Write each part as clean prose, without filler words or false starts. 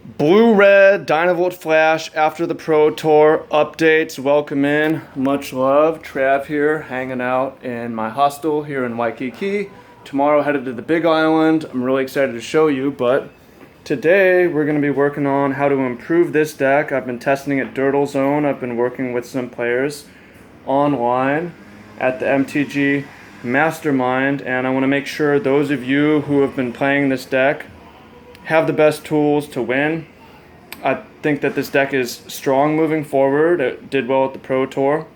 Blue-red Dynavolt Flash after the Pro Tour updates. Welcome in. Much love. Trav here, hanging out in my hostel here in Waikiki. Tomorrow headed to the Big Island. I'm really excited to show you, but today we're going to be working on how to improve this deck. I've been testing at Dirtle Zone. I've been working with some players online at the MTG Mastermind, and I want to make sure those of you who have been playing this deck have the best tools to win. I think that this deck is strong moving forward. It did well at the Pro Tour.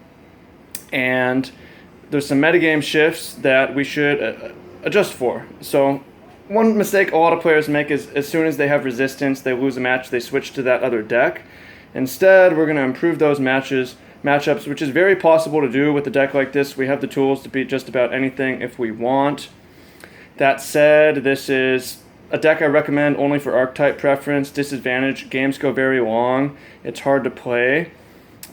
And there's some metagame shifts that we should adjust for. So one mistake a lot of players make is as soon as they have resistance, they lose a match, they switch to that other deck. Instead, we're going to improve those matchups, which is very possible to do with a deck like this. We have the tools to beat just about anything if we want. That said, this is a deck I recommend only for archetype preference. Disadvantage, games go very long. It's hard to play.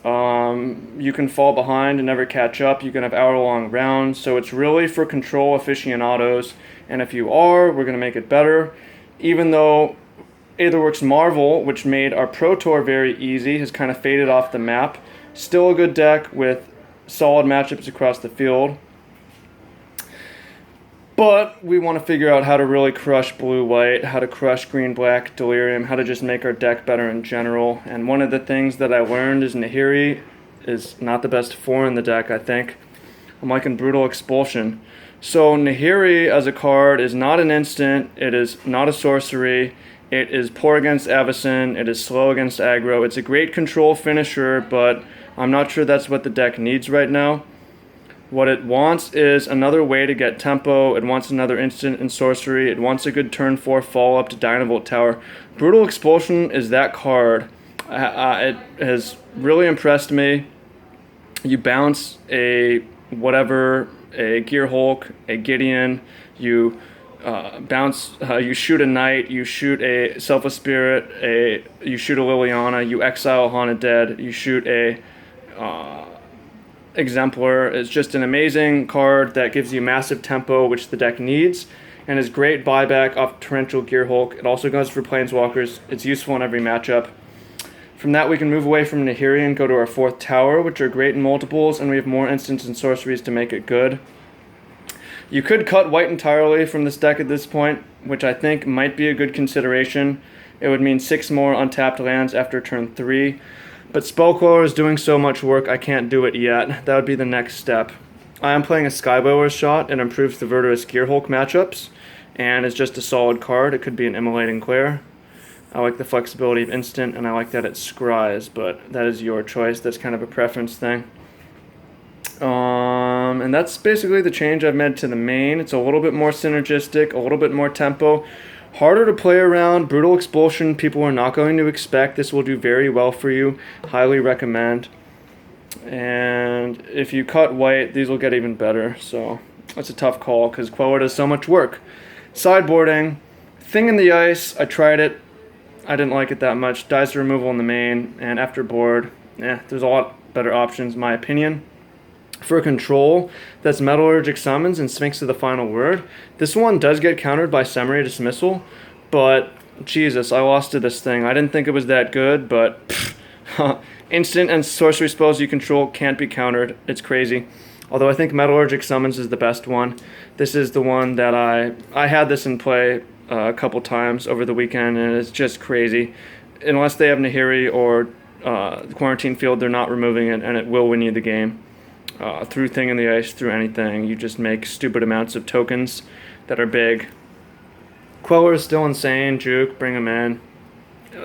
You can fall behind and never catch up. You can have hour-long rounds. So it's really for control aficionados. And if you are, we're going to make it better. Even though Aetherworks Marvel, which made our Pro Tour very easy, has kind of faded off the map. Still a good deck with solid matchups across the field. But we want to figure out how to really crush blue-white, how to crush green-black delirium, how to just make our deck better in general. And one of the things that I learned is Nahiri is not the best 4 in the deck, I think. I'm liking Brutal Expulsion. So Nahiri as a card is not an instant, it is not a sorcery, it is poor against Avacyn, it is slow against aggro. It's a great control finisher, but I'm not sure that's what the deck needs right now. What it wants is another way to get tempo. It wants another instant and sorcery. It wants a good turn 4 follow-up to Dynavolt Tower. Brutal Expulsion is that card. It has really impressed me. You bounce a whatever, a Gear Hulk, a Gideon. You you shoot a Knight. You shoot a Selfless Spirit. You shoot a Liliana. You exile a Haunted Dead. You shoot a Exemplar. Is just an amazing card that gives you massive tempo, which the deck needs, and is great buyback off Torrential Gear Hulk. It also goes for Planeswalkers. It's useful in every matchup. From that, we can move away from Nahiri and go to our 4th tower, which are great in multiples, and we have more instants and sorceries to make it good. You could cut white entirely from this deck at this point, which I think might be a good consideration. It would mean 6 more untapped lands after turn 3. But Spellqueller is doing so much work, I can't do it yet. That would be the next step. I am playing a Skyblower's Shot. It improves the Verdurous Gear Hulk matchups, and is just a solid card. It could be an Immolating Glare. I like the flexibility of instant, and I like that it scries, but that is your choice. That's kind of a preference thing. And that's basically the change I've made to the main. It's a little bit more synergistic, a little bit more tempo. Harder to play around. Brutal Expulsion, people are not going to expect. This will do very well for you. Highly recommend. And if you cut white, these will get even better. So that's a tough call because Queller does so much work. Sideboarding. Thing in the Ice, I tried it. I didn't like it that much. Dies to removal in the main. And after board, there's a lot better options in my opinion. For control, that's Metallurgic Summons and Sphinx of the Final Word. This one does get countered by Summary Dismissal, but Jesus, I lost to this thing. I didn't think it was that good, but instant and sorcery spells you control can't be countered. It's crazy. Although I think Metallurgic Summons is the best one. This is the one that I had this in play a couple times over the weekend, and it's just crazy. Unless they have Nahiri or Quarantine Field, they're not removing it, and it will win you the game. Through Thing in the Ice, through anything. You just make stupid amounts of tokens that are big. Queller is still insane. Juke, bring them in.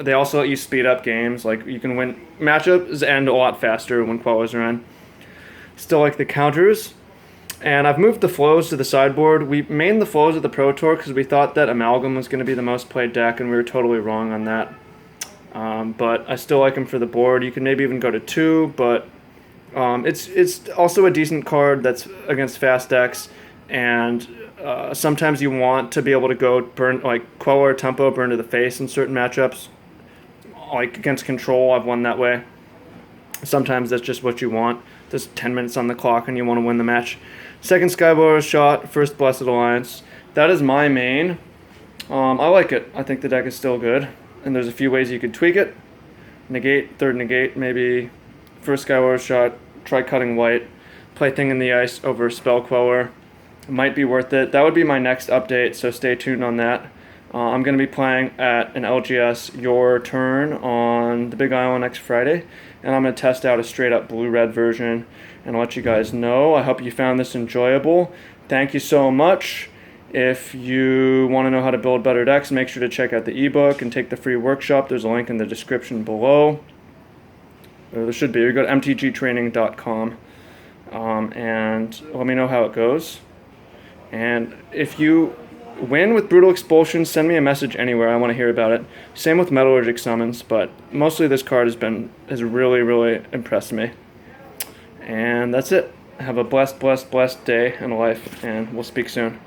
They also let you speed up games. Like, you can win. Matchups end a lot faster when Quellers are in. Still like the counters. And I've moved the flows to the sideboard. We mained the flows at the Pro Tour because we thought that Amalgam was going to be the most played deck, and we were totally wrong on that. But I still like them for the board. You can maybe even go to 2, but it's also a decent card that's against fast decks, and sometimes you want to be able to go burn, like Queller Tempo, burn to the face in certain matchups. Like against control, I've won that way. Sometimes that's just what you want. There's 10 minutes on the clock and you want to win the match. Second Skyblower's Shot, first Blessed Alliance. That is my main. I like it. I think the deck is still good. and there's a few ways you could tweak it. Negate, third negate, maybe first Skyward shot, try cutting white, play Thing in the Ice over Spell Queller. It might be worth it. That would be my next update, so stay tuned on that. I'm going to be playing at an LGS Your Turn on the Big Island next Friday, and I'm going to test out a straight up blue-red version and let you guys know. I hope you found this enjoyable. Thank you so much. If you want to know how to build better decks, make sure to check out the ebook and take the free workshop. There's a link in the description below. Or there should be. You go to mtgtraining.com and let me know how it goes. And if you win with Brutal Expulsion, send me a message anywhere. I want to hear about it. Same with Metallurgic Summons, but mostly this card has really, really impressed me. And that's it. Have a blessed day and life, and we'll speak soon.